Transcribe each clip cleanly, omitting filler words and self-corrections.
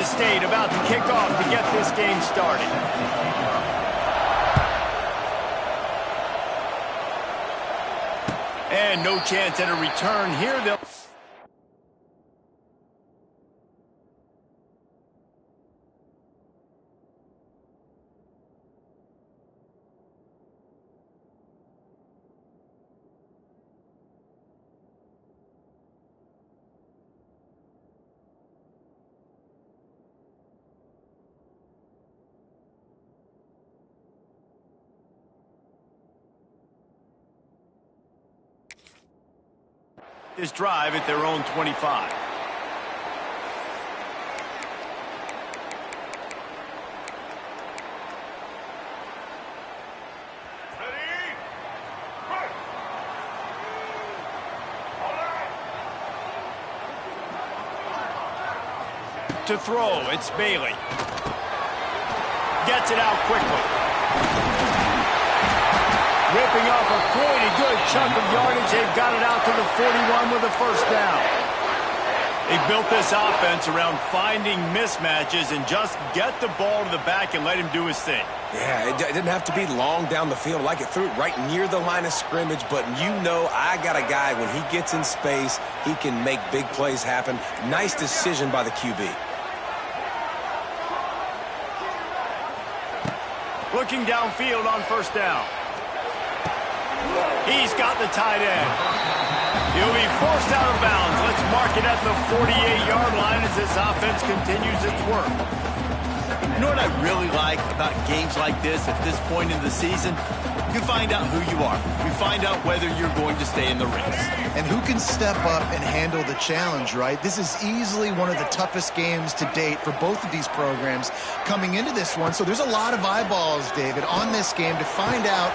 Kansas State about to kick off to get this game started. And no chance at a return here. They'll... this drive at their own 25. To throw, it's Bailey. Gets it out quickly. Ripping off a pretty good chunk of yardage. They've got it out to the 41 with a first down. They built this offense around finding mismatches and just get the ball to the back and let him do his thing. Yeah, it didn't have to be long down the field. Like it threw it right near the line of scrimmage, but you know I got a guy, when he gets in space, he can make big plays happen. Nice decision by the QB. Looking downfield on first down. He's got the tight end. He'll be forced out of bounds. Let's mark it at the 48-yard line as this offense continues its work. You know what I really like about games like this at this point in the season? You find out who you are. You find out whether you're going to stay in the race. And who can step up and handle the challenge, right? This is easily one of the toughest games to date for both of these programs coming into this one. So there's a lot of eyeballs, David, on this game to find out.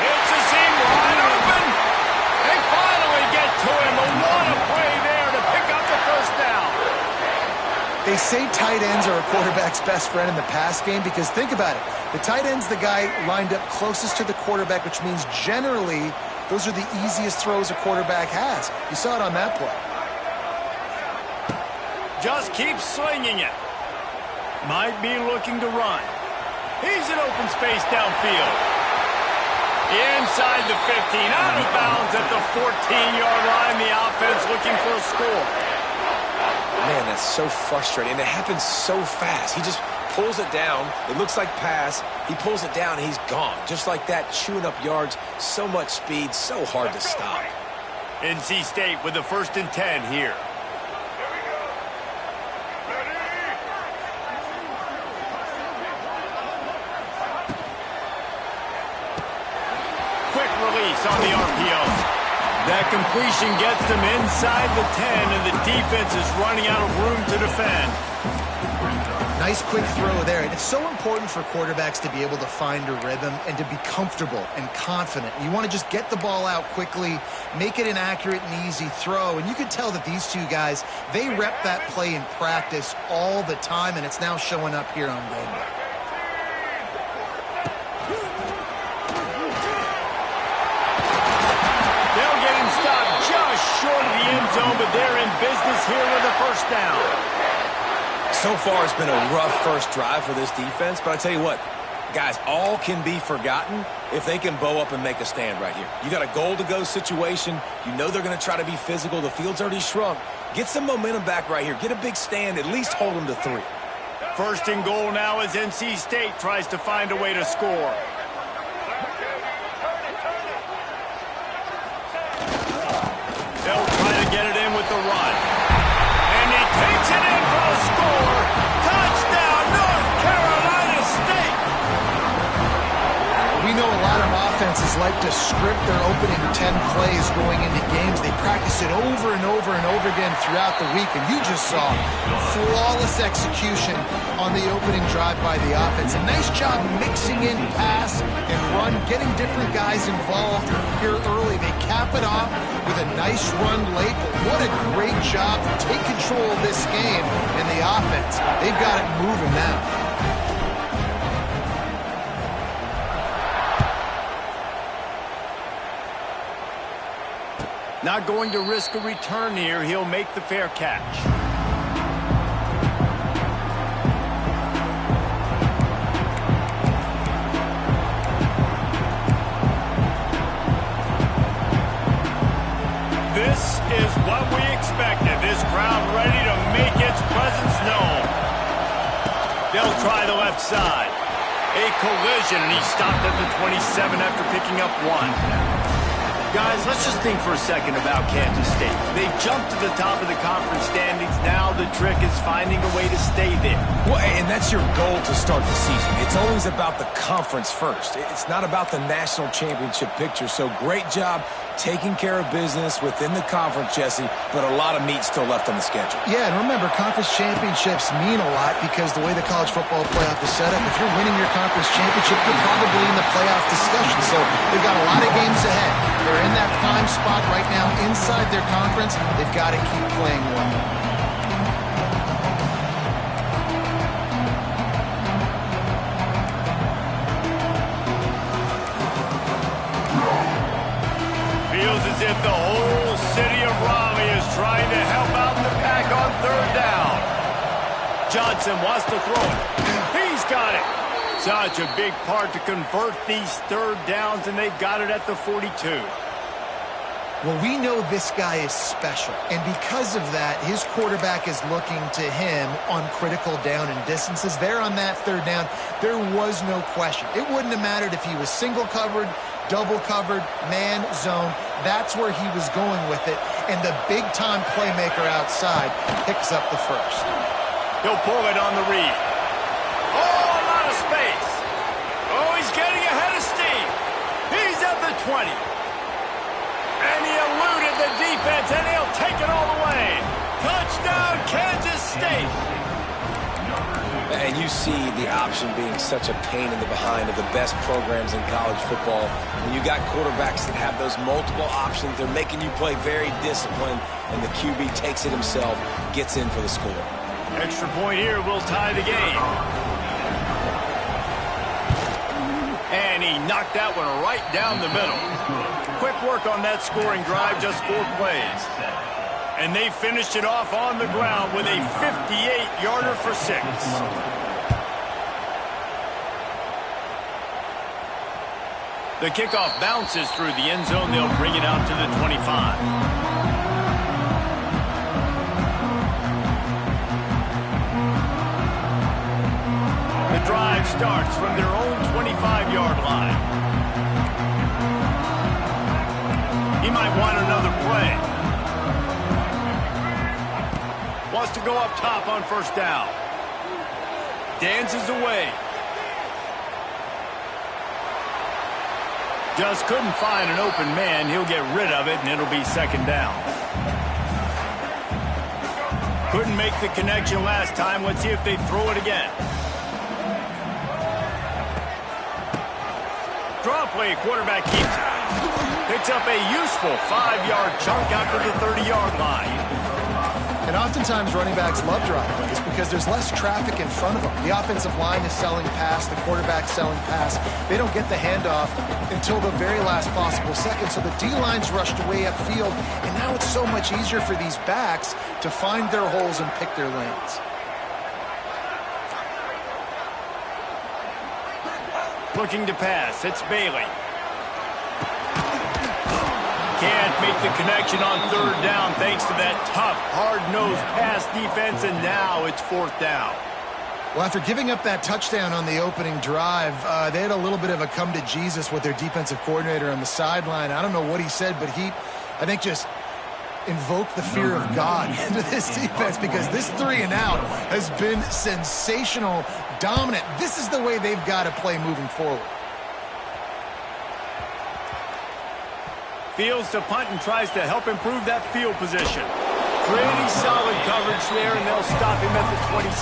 It's a seam wide open. They finally get to him. A lot of play there to pick up the first down. They say tight ends are a quarterback's best friend in the pass game because think about it. The tight end's the guy lined up closest to the quarterback, which means generally those are the easiest throws a quarterback has. You saw it on that play. Just keeps slinging it. Might be looking to run. He's in open space downfield. Inside the 15, out of bounds at the 14-yard line. The offense looking for a score. Man, that's so frustrating. And it happens so fast. He just pulls it down. It looks like pass. He pulls it down, and he's gone. Just like that, chewing up yards. So much speed, so hard to stop. NC State with the 1st and 10 here. On the RPO. That completion gets them inside the 10, and the defense is running out of room to defend. Nice quick throw there. And it's so important for quarterbacks to be able to find a rhythm and to be comfortable and confident. You want to just get the ball out quickly, make it an accurate and easy throw. And you can tell that these two guys, they rep that play in practice all the time, and it's now showing up here on game day. Short of the end zone, but they're in business here with a first down. So far, it's been a rough first drive for this defense, but I tell you what, guys, all can be forgotten if they can bow up and make a stand right here. You got a goal-to-go situation. You know they're going to try to be physical. The field's already shrunk. Get some momentum back right here. Get a big stand. At least hold them to 3. First and goal now as NC State tries to find a way to score. They'll try to get it in with the run. And he takes it in for a score. Touchdown, North Carolina State. We know a lot of offenses like to script their opening 10 plays going into games. They practice it over and over and over again throughout the week. And you just saw flawless execution on the opening drive by the offense. A nice job mixing in pass and run, getting different guys involved here early. They cap it off with a nice run late. But what a great job to take control of this game and the offense. They've got it moving now. Not going to risk a return here. He'll make the fair catch. A collision, and he stopped at the 27 after picking up 1. Guys, let's just think for a second about Kansas State. They jumped to the top of the conference standings. Now the trick is finding a way to stay there. Well, and that's your goal to start the season. It's always about the conference first. It's not about the national championship picture. So great job taking care of business within the conference, Jesse, but a lot of meat still left on the schedule. Yeah, and remember, conference championships mean a lot because the way the college football playoff is set up, if you're winning your conference championship, you're probably in the playoff discussion. So they've got a lot of games ahead. They're in that prime spot right now inside their conference. They've got to keep playing well. Feels as if the whole city of Raleigh is trying to help out the Pack on 3rd down. Johnson wants to throw it. He's got it. Such a big part to convert these 3rd downs, and they've got it at the 42. Well, we know this guy is special, and because of that, his quarterback is looking to him on critical down and distances. There on that 3rd down, there was no question. It wouldn't have mattered if he was single covered, double covered, man, zone. That's where he was going with it, and the big-time playmaker outside picks up the first. He'll pull it on the read. Oh, a lot of space. Oh, he's getting ahead of steam. He's at the 20. And he eluded the defense, and he'll take it all the way. Touchdown, Kansas State. And you see the option being such a pain in the behind of the best programs in college football. When you got quarterbacks that have those multiple options, they're making you play very disciplined, and the QB takes it himself, gets in for the score. Extra point here will tie the game. And he knocked that one right down the middle. Quick work on that scoring drive, just 4 plays. And they finished it off on the ground with a 58-yarder for 6. The kickoff bounces through the end zone. They'll bring it out to the 25. The drive starts from their own 25-yard line. He might want another play. Wants to go up top on 1st down. Dances away. Just couldn't find an open man. He'll get rid of it, and it'll be 2nd down. Couldn't make the connection last time. Let's see if they throw it again. Draw play, quarterback keeps it. Picks up a useful 5-yard chunk out to the 30-yard line. And oftentimes running backs love drop plays because there's less traffic in front of them. The offensive line is selling pass, the quarterback's selling pass. They don't get the handoff until the very last possible second, so the D-line's rushed way upfield, and now it's so much easier for these backs to find their holes and pick their lanes. Looking to pass, it's Bailey. Can't make the connection on 3rd down thanks to that tough, hard-nosed pass defense, and now it's 4th down. Well, after giving up that touchdown on the opening drive, they had a little bit of a come-to-Jesus with their defensive coordinator on the sideline. I don't know what he said, but he, I think, just invoked the fear of God into this defense because this 3-and-out has been sensational, dominant. This is the way they've got to play moving forward. Fields to punt and tries to help improve that field position. Pretty solid coverage there, and they'll stop him at the 26.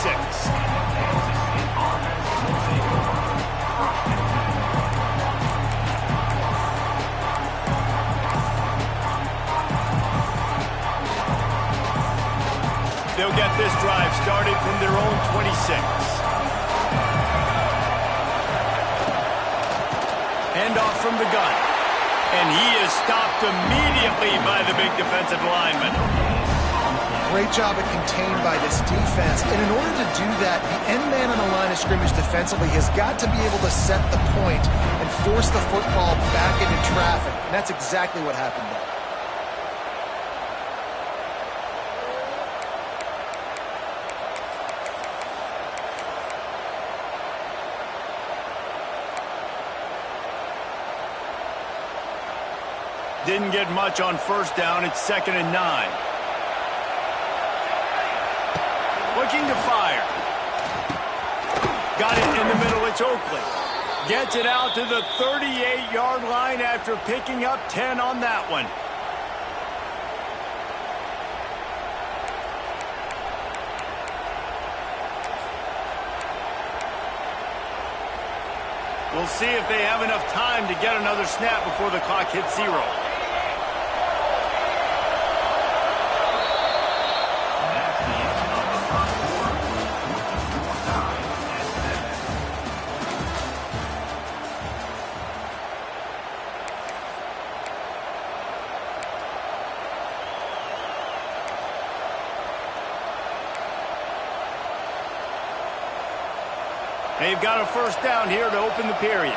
They'll get this drive started from their own 26. Handoff from the gun. And he is stopped immediately by the big defensive lineman. Great job at contained by this defense. And in order to do that, the end man on the line of scrimmage defensively has got to be able to set the point and force the football back into traffic. And that's exactly what happened there. Didn't get much on first down. It's 2nd and 9. Looking to fire. Got it in the middle. It's Oakley. Gets it out to the 38-yard line after picking up 10 on that one. We'll see if they have enough time to get another snap before the clock hits 0. They've got a first down here to open the period.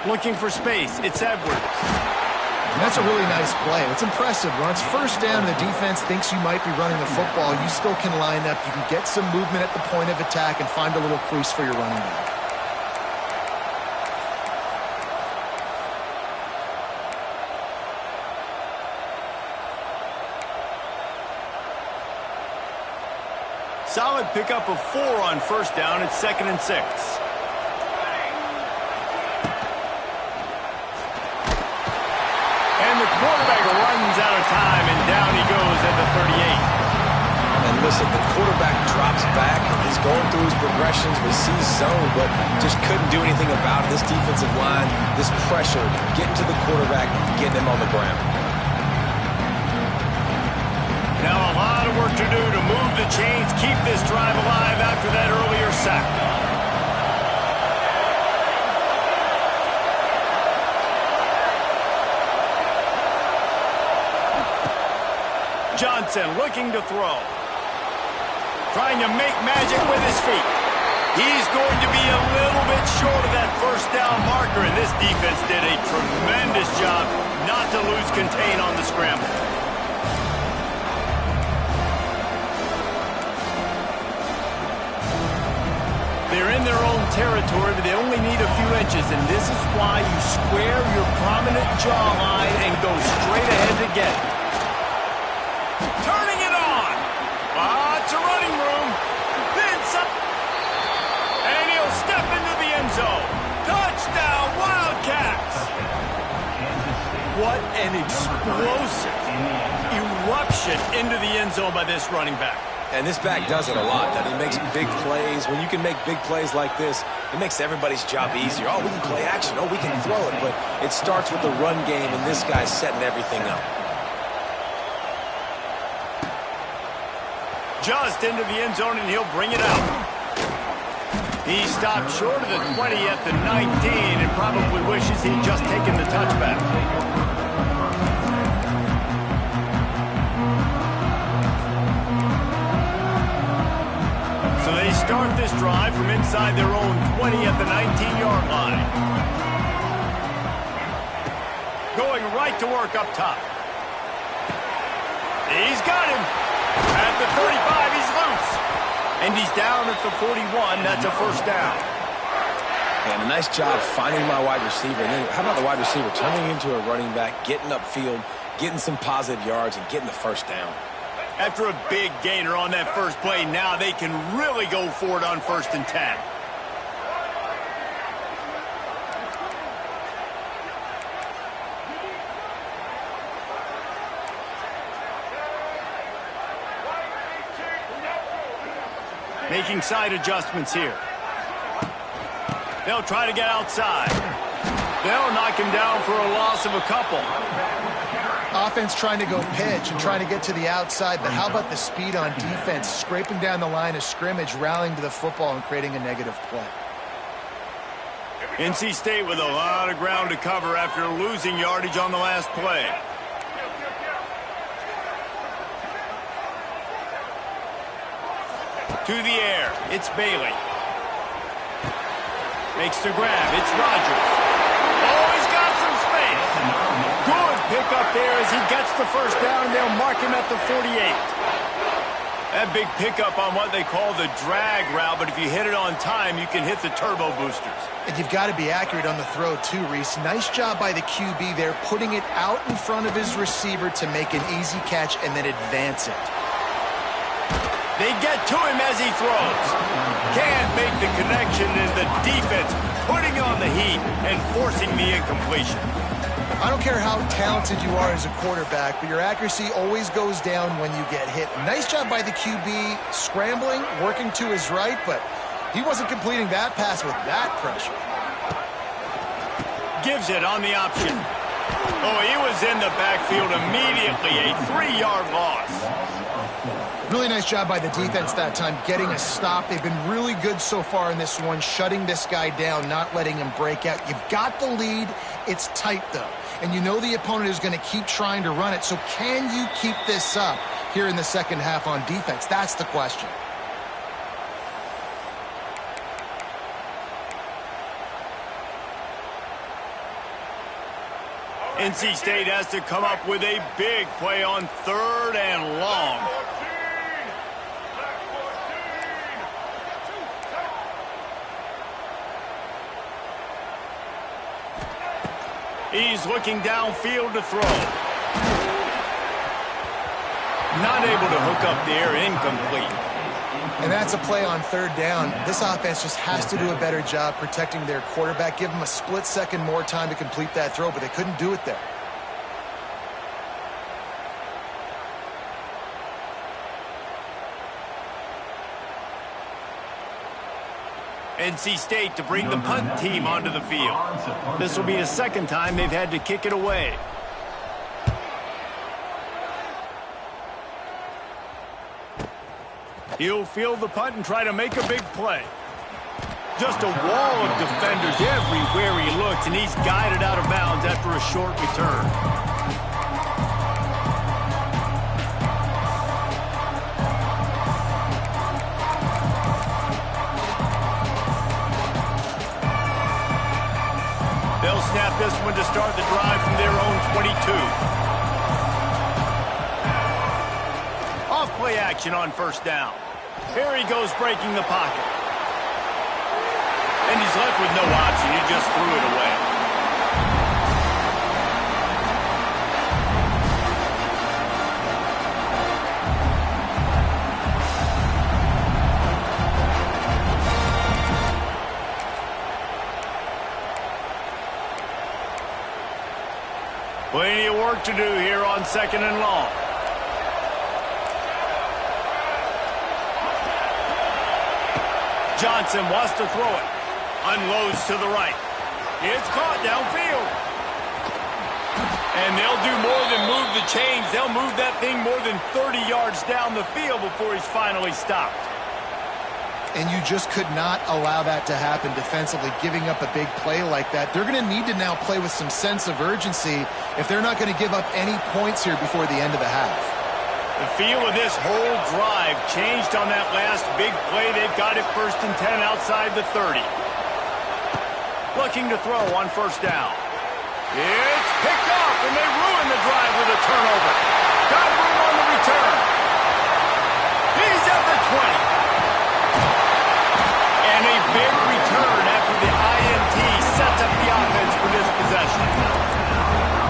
Looking for space. It's Edwards. And that's a really nice play. It's impressive. When it's first down, the defense thinks you might be running the football. You still can line up. You can get some movement at the point of attack and find a little crease for your running back. Solid pickup of 4 on first down. It's 2nd and 6. And the quarterback runs out of time, and down he goes at the 38. And listen, the quarterback drops back, and he's going through his progressions. We see zone, but just couldn't do anything about it. This defensive line, this pressure, getting to the quarterback, getting him on the ground. Now a lot of work to do to move the chains, keep this drive alive after that earlier sack. Johnson looking to throw. Trying to make magic with his feet. He's going to be a little bit short of that first down marker, and this defense did a tremendous job not to lose contain on the scramble. They're in their own territory, but they only need a few inches, and this is why you square your prominent jawline and go straight ahead to get it. Turning it on. Lots of running room. Then some. And he'll step into the end zone. Touchdown, Wildcats. What an explosive eruption into the end zone by this running back. And this back does it a lot. He makes big plays. When you can make big plays like this, it makes everybody's job easier. Oh, we can play action. Oh, we can throw it. But it starts with the run game, and this guy's setting everything up. Just into the end zone, and he'll bring it out. He stopped short of the 20 at the 19 and probably wishes he'd just taken the touchback. So they start this drive from inside their own 20 at the 19-yard line. Going right to work up top. He's got him. At the 35, he's loose. And he's down at the 41. That's a first down. And a nice job finding my wide receiver. And then how about the wide receiver turning into a running back, getting upfield, getting some positive yards, and getting the first down. After a big gainer on that first play, now they can really go for it on 1st and 10. Making side adjustments here. They'll try to get outside. They'll knock him down for a loss of a couple. Offense trying to go pitch and trying to get to the outside, but how about the speed on defense, scraping down the line of scrimmage, rallying to the football, and creating a negative play. NC State with a lot of ground to cover after losing yardage on the last play. To the air, it's Bailey. Makes the grab, it's Rodgers. Oh, he's got some space. Good pick up there as he gets the first down, and they'll mark him at the 48. That big pickup on what they call the drag route, but if you hit it on time, you can hit the turbo boosters. And you've got to be accurate on the throw too, Reese. Nice job by the QB there, putting it out in front of his receiver to make an easy catch and then advance it. They get to him as he throws. Can't make the connection, and the defense putting on the heat and forcing the incompletion. I don't care how talented you are as a quarterback, but your accuracy always goes down when you get hit. Nice job by the QB scrambling, working to his right, but he wasn't completing that pass with that pressure. Gives it on the option. Oh, he was in the backfield immediately. A 3-yard loss. Really nice job by the defense that time, getting a stop. They've been really good so far in this one, shutting this guy down, not letting him break out. You've got the lead. It's tight, though. And you know the opponent is going to keep trying to run it. So can you keep this up here in the second half on defense? That's the question. NC State has to come up with a big play on 3rd and long. He's looking downfield to throw. Not able to hook up there, incomplete. And that's a play on 3rd down. This offense just has to do a better job protecting their quarterback. Give them a split second more time to complete that throw, but they couldn't do it there. NC State to bring the punt team onto the field. This will be the second time they've had to kick it away. He'll field the punt and try to make a big play. Just a wall of defenders everywhere he looks, and he's guided out of bounds after a short return. They'll snap this one to start the drive from their own 22. Off play action on 1st down. Here he goes breaking the pocket. And he's left with no option. He just threw it away. Plenty of work to do here on 2nd and long. Johnson wants to throw it. Unloads to the right. It's caught downfield. And they'll do more than move the chains. They'll move that thing more than 30 yards down the field before he's finally stopped. And you just could not allow that to happen defensively, giving up a big play like that. They're going to need to now play with some sense of urgency if they're not going to give up any points here before the end of the half. The feel of this whole drive changed on that last big play. They've got it 1st and 10 outside the 30. Looking to throw on 1st down. It's picked off, and they ruin the drive with a turnover. Got room on the return. He's at the 20. And a big return after the INT sets up the offense for this possession.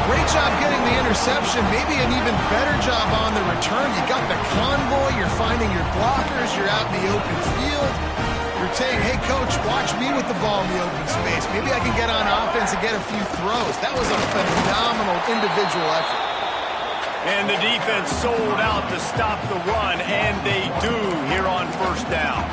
Great job getting the interception, maybe an even better job on the return. You got the convoy, you're finding your blockers, you're out in the open field. You're saying, hey, coach, watch me with the ball in the open space. Maybe I can get on offense and get a few throws. That was a phenomenal individual effort. And the defense sold out to stop the run, and they do here on 1st down.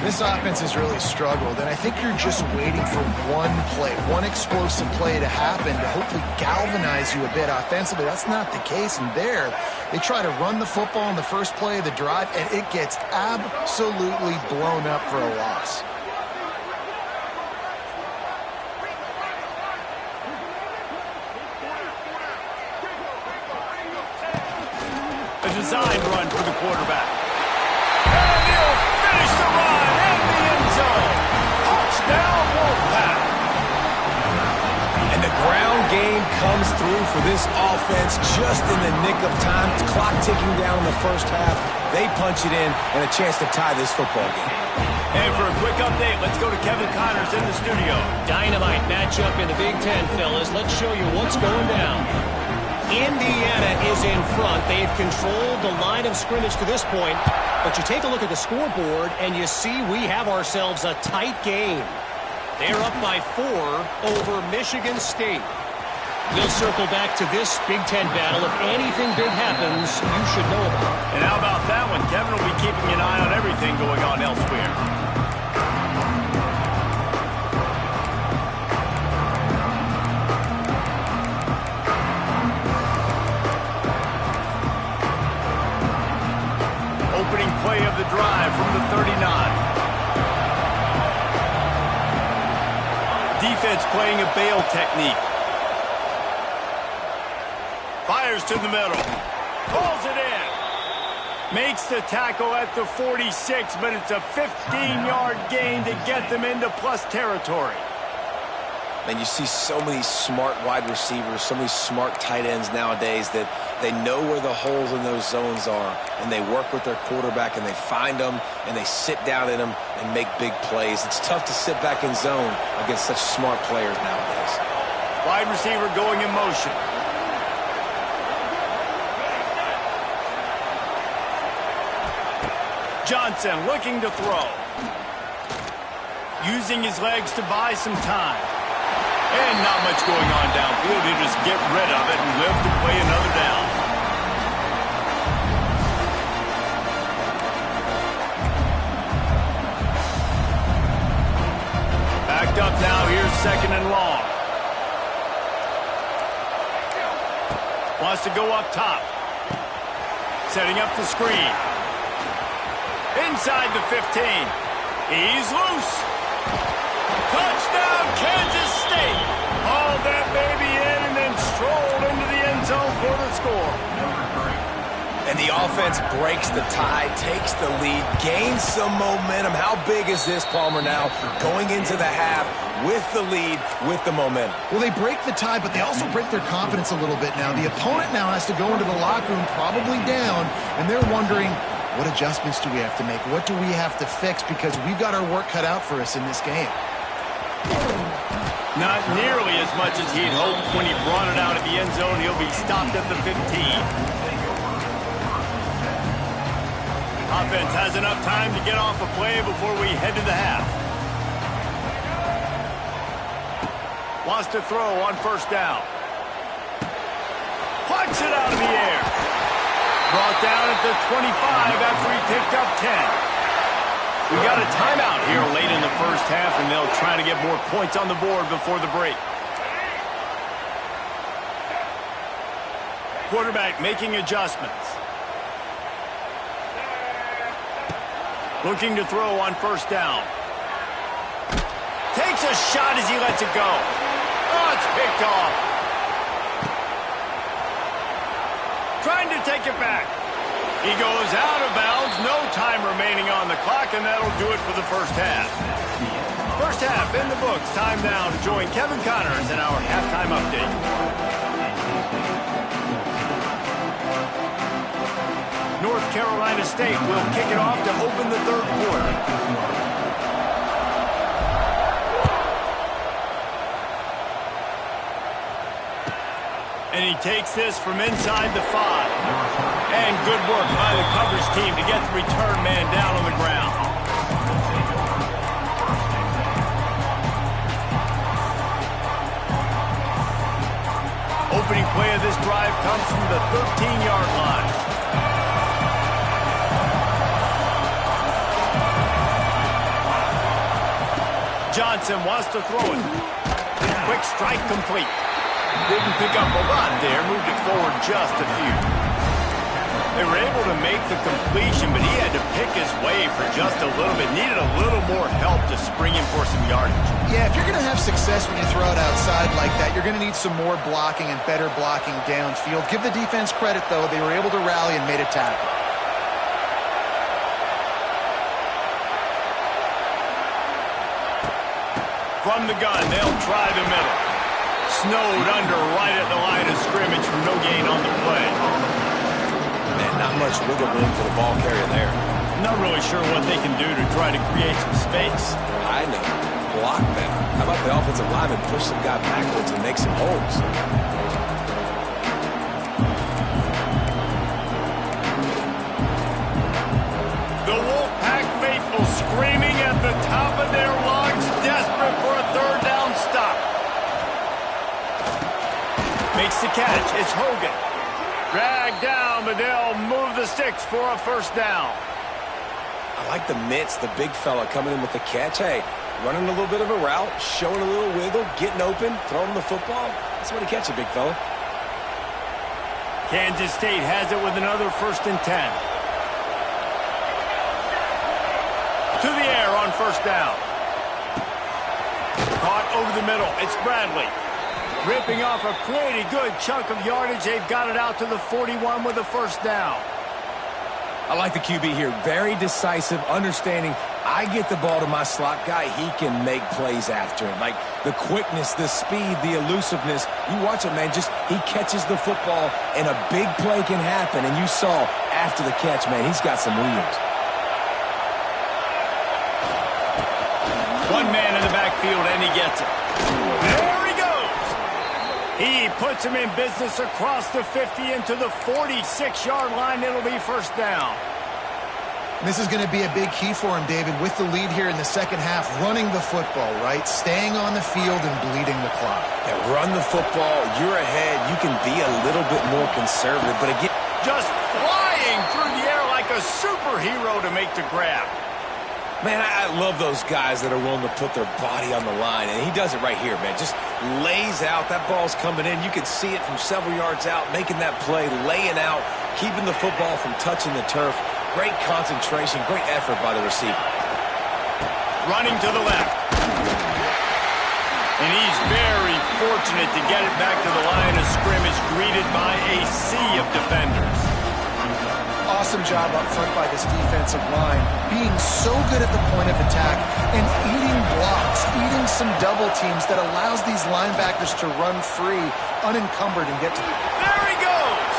This offense has really struggled, and I think you're just waiting for one play, one explosive play to happen to hopefully galvanize you a bit offensively. That's not the case, and there they try to run the football in the first play of the drive, and it gets absolutely blown up for a loss. A design run for the quarterback. And he'll finish the run in the end zone. Touchdown, Wolfpack. And the ground game comes through for this offense just in the nick of time. Clock ticking down in the first half. They punch it in and a chance to tie this football game. And for a quick update, let's go to Kevin Connors in the studio. Dynamite matchup in the Big Ten, fellas. Let's show you what's going down. Indiana is in front. They've controlled the line of scrimmage to this point. But you take a look at the scoreboard, and you see we have ourselves a tight game. They're up by 4 over Michigan State. We'll circle back to this Big Ten battle. If anything big happens, you should know about it. And how about that one? Kevin will be keeping an eye on everything going on elsewhere. Opening play of the drive from the 39. Defense playing a bail technique. Fires to the middle. Calls it in. Makes the tackle at the 46, but it's a 15-yard gain to get them into plus territory. And you see so many smart wide receivers, so many smart tight ends nowadays that they know where the holes in those zones are, and they work with their quarterback, and they find them, and they sit down in them and make big plays. It's tough to sit back in zone against such smart players nowadays. Wide receiver going in motion. Johnson looking to throw. Using his legs to buy some time. And not much going on downfield. He'll just get rid of it and live to play another down. Backed up now. Here's 2nd and long. Wants to go up top. Setting up the screen. Inside the 15. He's loose. Touchdown, Kansas State. Hauled that baby in and then strolled into the end zone for the score. And the offense breaks the tie, takes the lead, gains some momentum. How big is this, Palmer, now? Going into the half with the lead, with the momentum. Well, they break the tie, but they also break their confidence a little bit now. The opponent now has to go into the locker room probably down, and they're wondering, what adjustments do we have to make? What do we have to fix? Because we've got our work cut out for us in this game. Not nearly as much as he'd hoped when he brought it out of the end zone. He'll be stopped at the 15. Offense has enough time to get off a play before we head to the half. Wants to throw on 1st down. Plucks it out of the air. Brought down at the 25 after he picked up 10. We got a timeout here late in the first half, and they'll try to get more points on the board before the break. Quarterback making adjustments. Looking to throw on 1st down. Takes a shot as he lets it go. Oh, it's picked off. Trying to take it back. He goes out of bounds. No time remaining on the clock, and that'll do it for the first half. First half in the books. Time now to join Kevin Connors in our halftime update. North Carolina State will kick it off to open the 3rd quarter. And he takes this from inside the 5. And good work by the coverage team to get the return man down on the ground. Opening play of this drive comes from the 13-yard line. Johnson wants to throw it. Quick strike complete. Didn't pick up a lot there, moved it forward just a few. They were able to make the completion, but he had to pick his way for just a little bit. Needed a little more help to spring him for some yardage. Yeah, if you're going to have success when you throw it outside like that, you're going to need some more blocking and better blocking downfield. Give the defense credit, though. They were able to rally and made a tackle. From the gun, they'll try the middle. snowed under right at the line of scrimmage from no gain on the play. Man, not much wiggle room for the ball carrier there. Not really sure what they can do to try to create some space. I know. Block that. How about the offensive lineman push some guy backwards and make some holes? The Wolfpack faithful screaming at the top of their lungs, desperate for a third down stop. Makes the catch. It's Hogan. Dragged down, but they'll move the sticks for a first down. I like the mitts, the big fella coming in with the catch. Hey, running a little bit of a route, showing a little wiggle, getting open, throwing the football. That's what he catch it, big fella. Kansas State has it with another 1st and 10. To the air on first down. Caught over the middle. It's Bradley. Ripping off a pretty good chunk of yardage. They've got it out to the 41 with a first down. I like the QB here. Very decisive, understanding I get the ball to my slot guy, he can make plays after him. Like the quickness, the speed, the elusiveness. You watch it, man, just he catches the football and a big play can happen. And you saw after the catch, man, he's got some wheels. One man in the backfield, and he gets it. There he goes. He puts him in business across the 50 into the 46-yard line. It'll be first down. This is going to be a big key for him, David, with the lead here in the second half, running the football, right? Staying on the field and bleeding the clock. Yeah, run the football. You're ahead. You can be a little bit more conservative, but again, just flying through the air like a superhero to make the grab. Man, I love those guys that are willing to put their body on the line, and he does it right here, man. Just lays out. That ball's coming in. You can see it from several yards out, making that play, laying out, keeping the football from touching the turf. Great concentration, great effort by the receiver. Running to the left. And he's very fortunate to get it back to the line of scrimmage, greeted by a sea of defenders. Awesome job up front by this defensive line, being so good at the point of attack and eating blocks, eating some double teams that allows these linebackers to run free, unencumbered, and get to the... There he goes!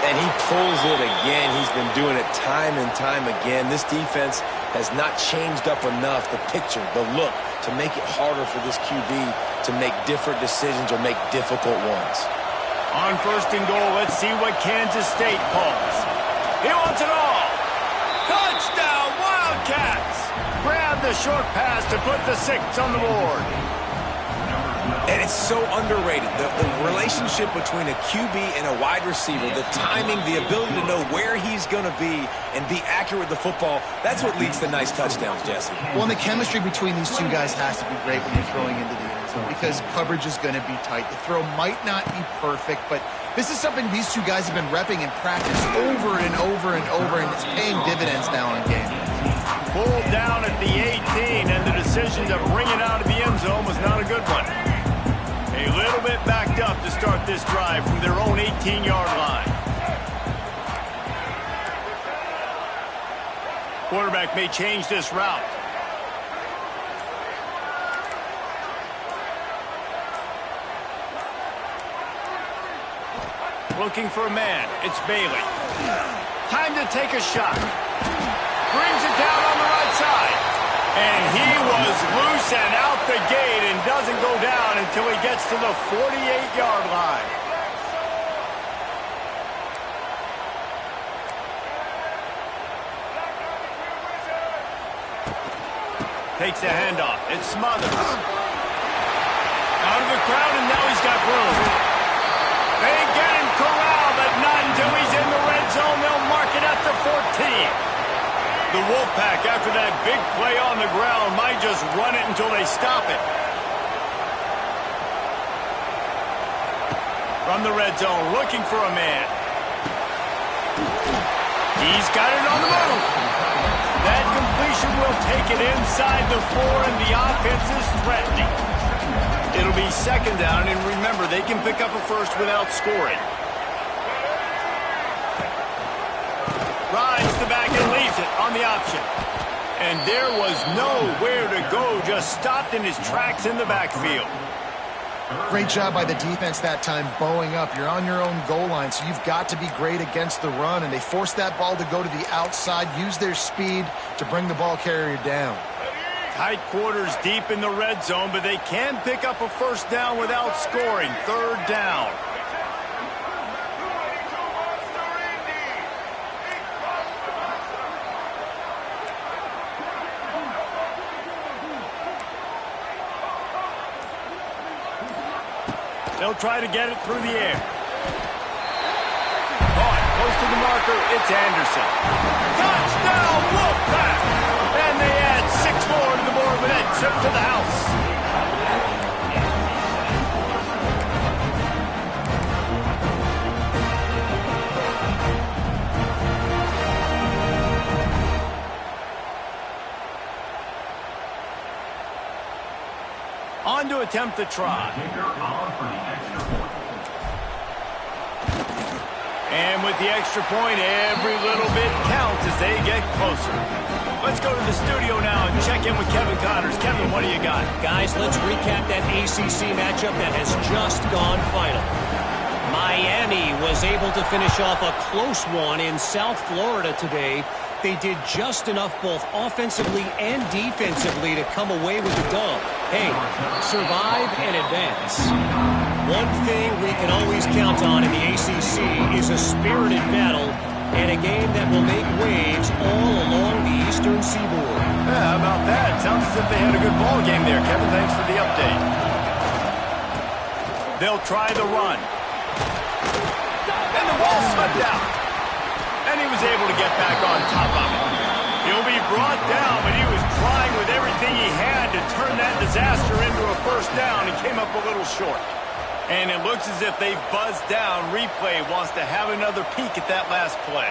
And he pulls it again. He's been doing it time and time again. This defense has not changed up enough, the picture, the look, to make it harder for this QB to make different decisions or make difficult ones. On first and goal, let's see what Kansas State calls. He wants it all. Touchdown, Wildcats! Grab the short pass to put the 6 on the board. And it's so underrated. The relationship between a QB and a wide receiver, the timing, the ability to know where he's going to be and be accurate with the football, that's what leads to nice touchdowns, Jesse. Well, and the chemistry between these two guys has to be great when you're throwing into the end zone because coverage is going to be tight. The throw might not be perfect, but this is something these two guys have been repping in practice over and over and over, and it's paying dividends now in game. Pulled down at the 18, and the decision to bring it out of the end zone was not a good one. A little bit backed up to start this drive from their own 18-yard line. Quarterback may change this route. Looking for a man. It's Bailey. Time to take a shot. Brings it down on the right side. And he was loose and out the gate and doesn't go down until he gets to the 48-yard line. Takes the handoff. It's Smothers. Out of the crowd, and now he's got room. They get him corralled, but not until he's in the red zone. They'll mark it at the 14. The Wolfpack, after that big play on the ground, might just run it until they stop it. From the red zone, looking for a man. He's got it on the move. That completion will take it inside the 4, and the offense is threatening. It'll be second down, and remember, they can pick up a first without scoring. Rides the back and leaves it on the option. And there was nowhere to go, just stopped in his tracks in the backfield. Great job by the defense that time, bowing up. You're on your own goal line, so you've got to be great against the run, and they forced that ball to go to the outside, use their speed to bring the ball carrier down. Tight quarters deep in the red zone, but they can pick up a first down without scoring. Third down. They'll try to get it through the air. Caught close to the marker. It's Anderson. Touchdown, Wolfpack! And they add 6 more to the board with that trip to the house. On to attempt the try. And with the extra point, every little bit counts as they get closer. Let's go to the studio now and check in with Kevin Connors. Kevin, what do you got? Guys, let's recap that ACC matchup that has just gone final. Miami was able to finish off a close one in South Florida today. They did just enough both offensively and defensively to come away with the dub. Hey, survive and advance. One thing we can always count on in the ACC is a spirited battle and a game that will make waves all along the Eastern Seaboard. Yeah, how about that? Sounds as if they had a good ball game there. Kevin, thanks for the update. They'll try the run. And the ball slipped out. And he was able to get back on top of it. He'll be brought down, but he was trying with everything he had to turn that disaster into a first down and came up a little short. And it looks as if they've buzzed down. Replay wants to have another peek at that last play.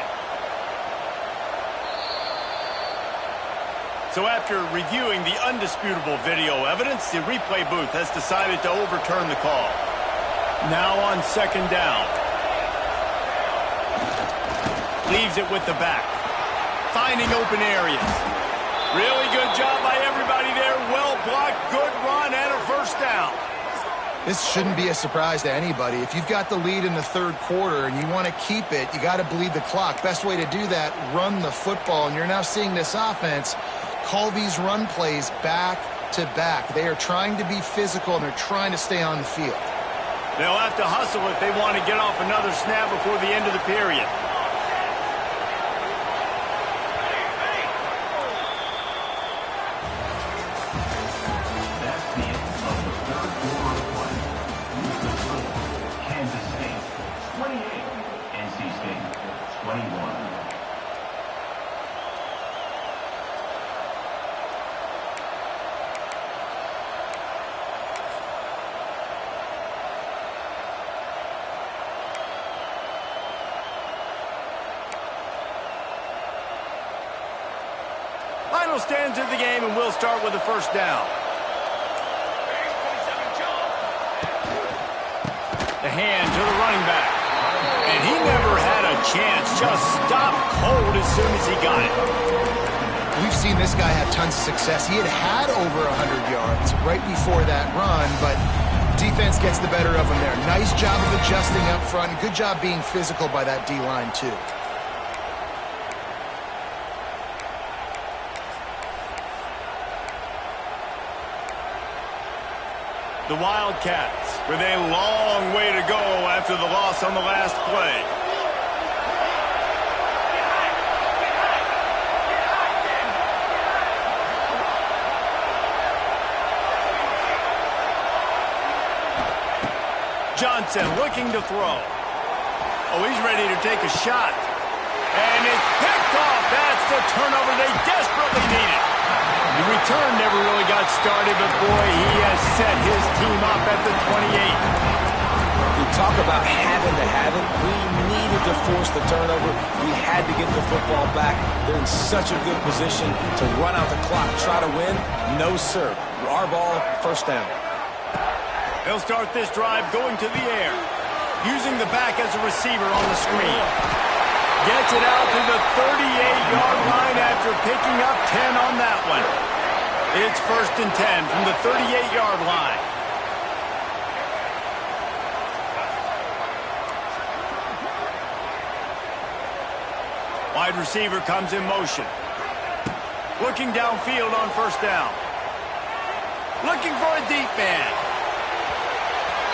So after reviewing the undisputable video evidence, the replay booth has decided to overturn the call. Now on second down. Leaves it with the back. Finding open areas. Really good job by everybody there. Well blocked, good run, and a first down. This shouldn't be a surprise to anybody. If you've got the lead in the third quarter and you want to keep it, you got to bleed the clock. Best way to do that, run the football. And you're now seeing this offense call these run plays back to back. They are trying to be physical, and they're trying to stay on the field. They'll have to hustle if they want to get off another snap before the end of the period. Final stands of the game, and we'll start with the first down. The hand to the running back. And he never had a chance. Just stopped cold as soon as he got it. We've seen this guy have tons of success. He had over 100 yards right before that run, but defense gets the better of him there. Nice job of adjusting up front. Good job being physical by that D-line, too. The Wildcats with a long way to go after the loss on the last play. Johnson looking to throw. Oh, he's ready to take a shot. And it's picked off. That's the turnover they desperately needed. The return never really got started, but boy, he has set his team up at the 28. You talk about having to have it. We needed to force the turnover. We had to get the football back. They're in such a good position to run out the clock, try to win. No, sir. Our ball, first down. They'll start this drive going to the air, using the back as a receiver on the screen. Gets it out to the 38-yard line after picking up 10 on that one. It's 1st and 10 from the 38-yard line. Wide receiver comes in motion. Looking downfield on first down. Looking for a deep man.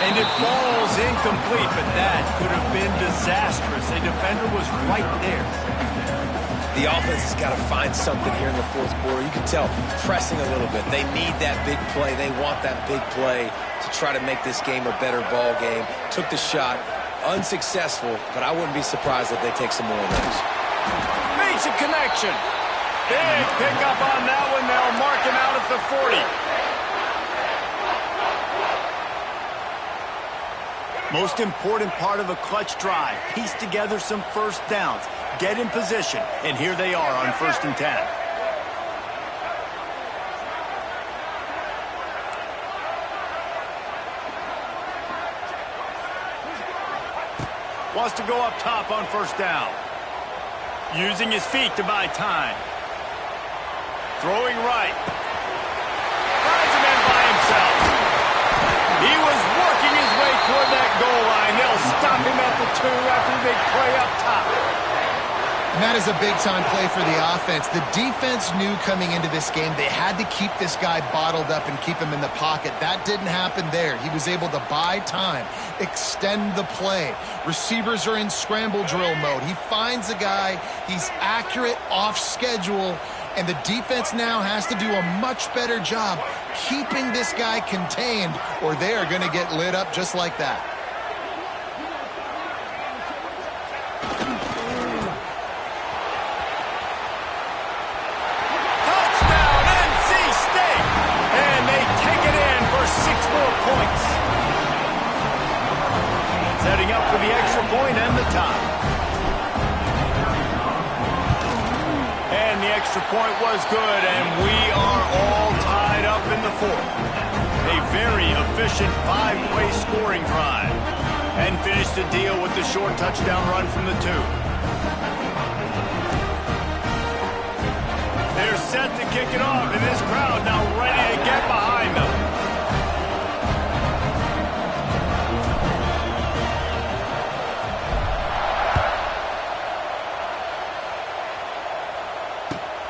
And it falls incomplete, but that could have been disastrous. A defender was right there. The offense has got to find something here in the fourth quarter. You can tell, pressing a little bit. They need that big play. They want that big play to try to make this game a better ball game. Took the shot, unsuccessful, but I wouldn't be surprised if they take some more of those. Makes a connection. Big pickup on that one. They'll mark him out at the 40. Most important part of a clutch drive. Piece together some first downs. Get in position. And here they are on 1st and 10. Wants to go up top on first down. Using his feet to buy time. Throwing right. Finds him in by himself. He was working his way toward that goal line. They'll stop him at the 2 after the big play up top. And that is a big-time play for the offense. The defense knew coming into this game they had to keep this guy bottled up and keep him in the pocket. That didn't happen there. He was able to buy time, extend the play. Receivers are in scramble drill mode. He finds a guy. He's accurate, off schedule. And the defense now has to do a much better job keeping this guy contained, or they are going to get lit up just like that. Touchdown, NC State! And they take it in for 6 more points. Setting up for the extra point and the tie. And the extra point was good, and we are all tied up in the 4th. A very efficient 5-play scoring drive. And finished the deal with the short touchdown run from the 2. They're set to kick it off, and this crowd now ready to get behind them.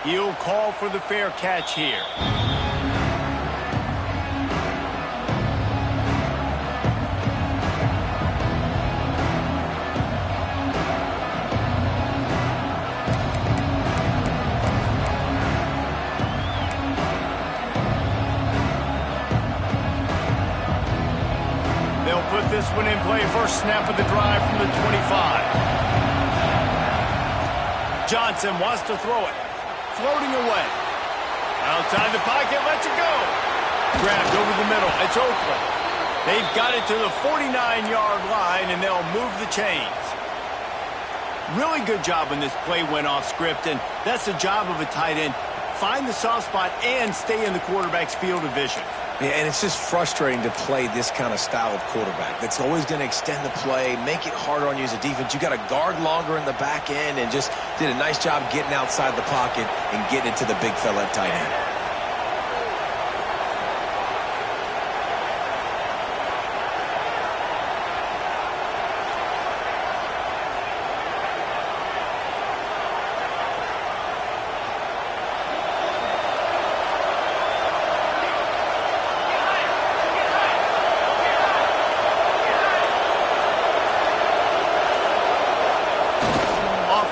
He'll call for the fair catch here. They'll put this one in play. First snap of the drive from the 25. Johnson wants to throw it. Floating away. Outside the pocket, lets it go. Grabbed over the middle. It's Oakland. They've got it to the 49-yard line, and they'll move the chains. Really good job when this play went off script, and that's the job of a tight end. Find the soft spot and stay in the quarterback's field of vision. Yeah, and it's just frustrating to play this kind of style of quarterback. That's always going to extend the play, make it harder on you as a defense. You got to guard longer in the back end, and just did a nice job getting outside the pocket and getting it to the big fella at tight end.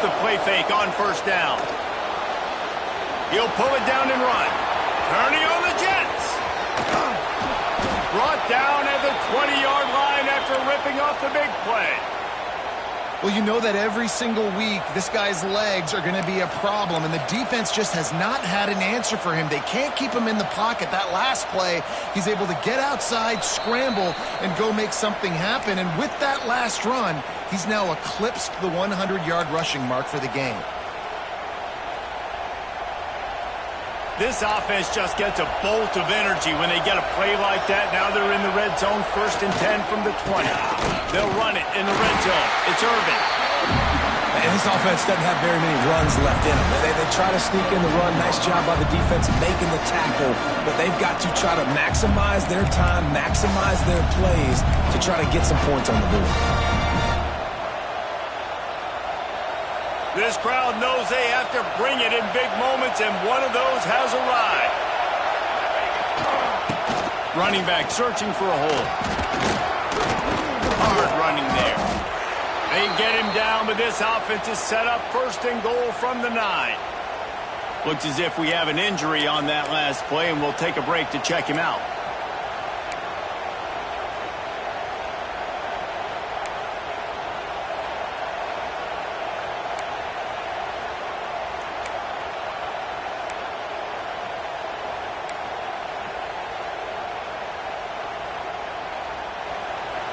The play fake on first down. He'll pull it down and run. Turning on the Jets. Brought down at the 20-yard line after ripping off the big play. Well, you know that every single week, this guy's legs are going to be a problem, and the defense just has not had an answer for him. They can't keep him in the pocket. That last play, he's able to get outside, scramble, and go make something happen. And with that last run, he's now eclipsed the 100-yard rushing mark for the game. This offense just gets a bolt of energy when they get a play like that. Now they're in the red zone, 1st and 10 from the 20. They'll run it in the red zone. It's Irvin. And this offense doesn't have very many runs left in them. They try to sneak in the run. Nice job by the defense making the tackle. But they've got to try to maximize their time, maximize their plays to try to get some points on the board. This crowd knows they have to bring it in big moments, and one of those has arrived. Running back searching for a hole. Hard running there. They get him down, but this offense is set up first and goal from the 9. Looks as if we have an injury on that last play, and we'll take a break to check him out.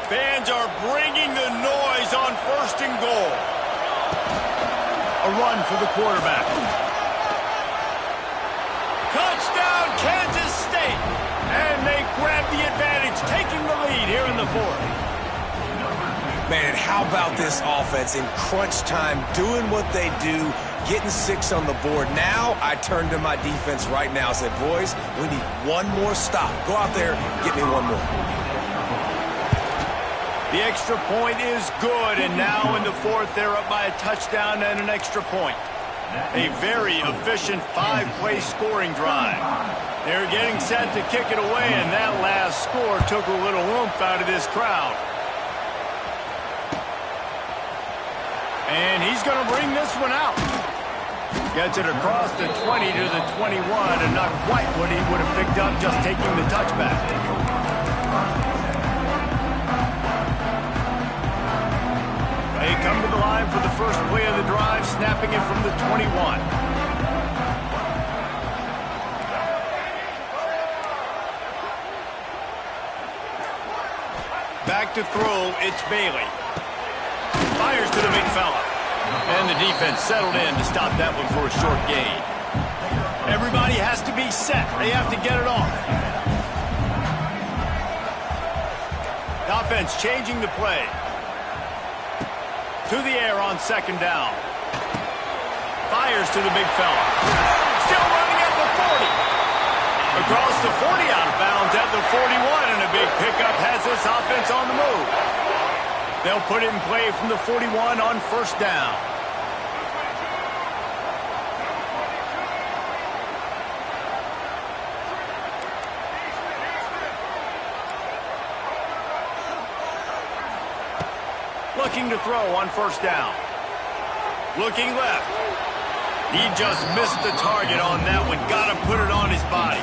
Fans are bringing the noise on first and goal. A run for the quarterback. Touchdown, Kansas State. And they grab the advantage, taking the lead here in the 4th. Man, how about this offense in crunch time, doing what they do, getting 6 on the board. Now I turn to my defense right now and say, boys, we need one more stop. Go out there, get me one more. The extra point is good, and now in the 4th, they're up by a touchdown and an extra point. A very efficient 5-play scoring drive. They're getting set to kick it away, and that last score took a little oomph out of this crowd. And he's going to bring this one out. Gets it across the 20 to the 21, and not quite what he would have picked up just taking the touchback. They come to the line for the first play of the drive, snapping it from the 21. Back to throw, it's Bailey. Fires to the big fella. And the defense settled in to stop that one for a short gain. Everybody has to be set. They have to get it off. The offense changing the play. To the air on second down. Fires to the big fella. Still running at the 40. Across the 40, out of bounds at the 41, and a big pickup has this offense on the move. They'll put it in play from the 41 on first down. Looking to throw on first down. Looking left. He just missed the target on that one. Got to put it on his body.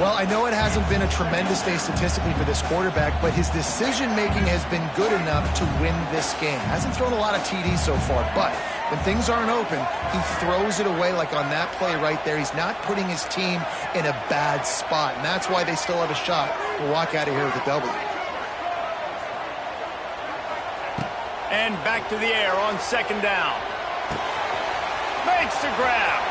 Well, I know it hasn't been a tremendous day statistically for this quarterback, but his decision-making has been good enough to win this game. Hasn't thrown a lot of TDs so far, but when things aren't open, he throws it away like on that play right there. He's not putting his team in a bad spot, and that's why they still have a shot to walk out of here with a W. And back to the air on second down. Makes the grab.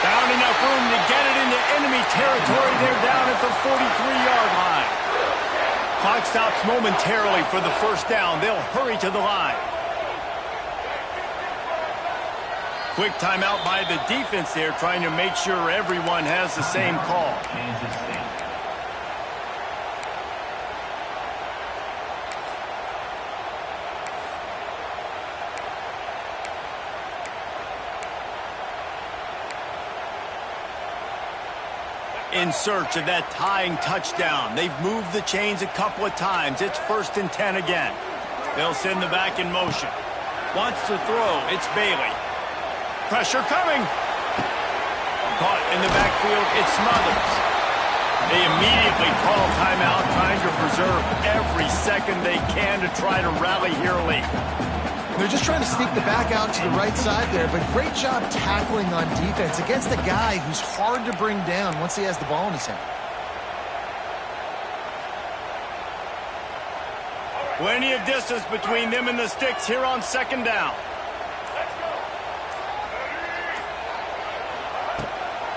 Found enough room to get it into enemy territory. They're down at the 43-yard line. Clock stops momentarily for the first down. They'll hurry to the line. Quick timeout by the defense there, trying to make sure everyone has the same call. In search of that tying touchdown. They've moved the chains a couple of times. It's 1st and 10 again. They'll send the back in motion. Wants to throw. It's Bailey. Pressure coming. Caught in the backfield. It's Smothers. They immediately call timeout, trying to preserve every second they can to try to rally here late. They're just trying to sneak the back out to the right side there, but great job tackling on defense against a guy who's hard to bring down once he has the ball in his hand. Plenty of distance between them and the sticks here on second down.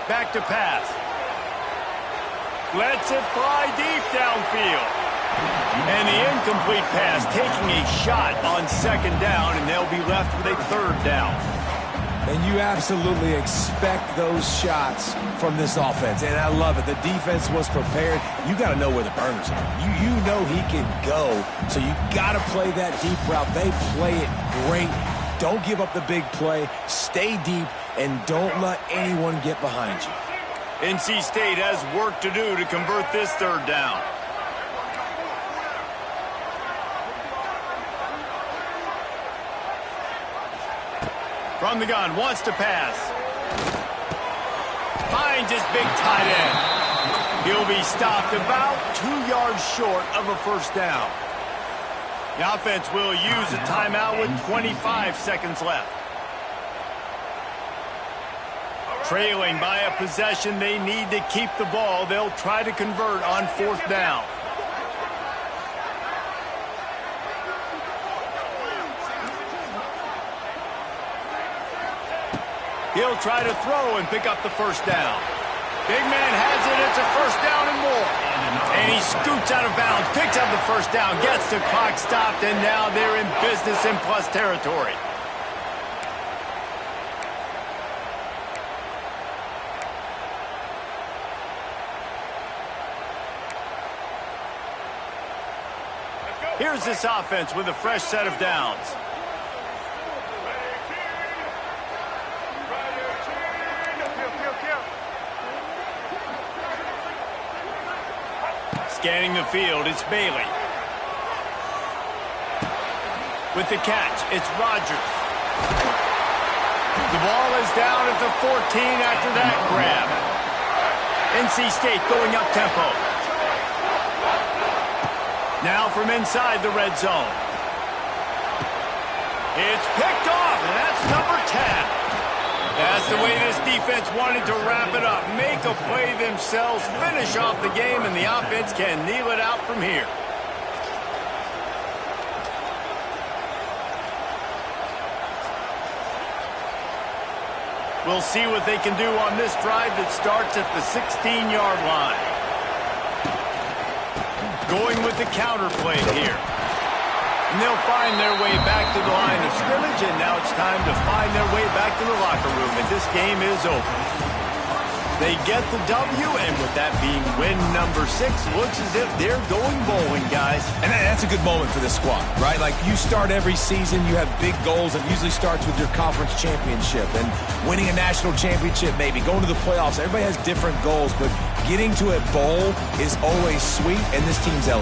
Back to pass. Lets it fly deep downfield. And the incomplete pass taking a shot on second down, and they'll be left with a third down. And you absolutely expect those shots from this offense, and I love it. The defense was prepared. You got to know where the burners are. You know he can go, so you got to play that deep route. They play it great. Don't give up the big play. Stay deep, and don't let anyone get behind you. NC State has work to do to convert this third down. From the gun, wants to pass. Finds his big tight end. He'll be stopped about 2 yards short of a first down. The offense will use a timeout with 25 seconds left. Trailing by a possession, they need to keep the ball. They'll try to convert on fourth down. He'll try to throw and pick up the first down. Big man has it. It's a first down and more. And he scoots out of bounds, picks up the first down, gets the clock stopped, and now they're in business in plus territory. Here's this offense with a fresh set of downs. Scanning the field, it's Bailey. With the catch, it's Rogers. The ball is down at the 14 after that grab. NC State going up tempo. Now from inside the red zone. It's picked off, and that's number 10. That's the way this defense wanted to wrap it up. Make a play themselves, finish off the game, and the offense can kneel it out from here. We'll see what they can do on this drive that starts at the 16-yard line. Going with the counter play here. And they'll find their way back to the line of scrimmage, and now it's time to find their way back to the locker room, and this game is over. They get the W, and with that being win number 6, looks as if they're going bowling, guys. And that's a good moment for this squad, right? Like, you start every season, you have big goals. It usually starts with your conference championship and winning a national championship, maybe going to the playoffs. Everybody has different goals, but getting to a bowl is always sweet, and this team's eligible.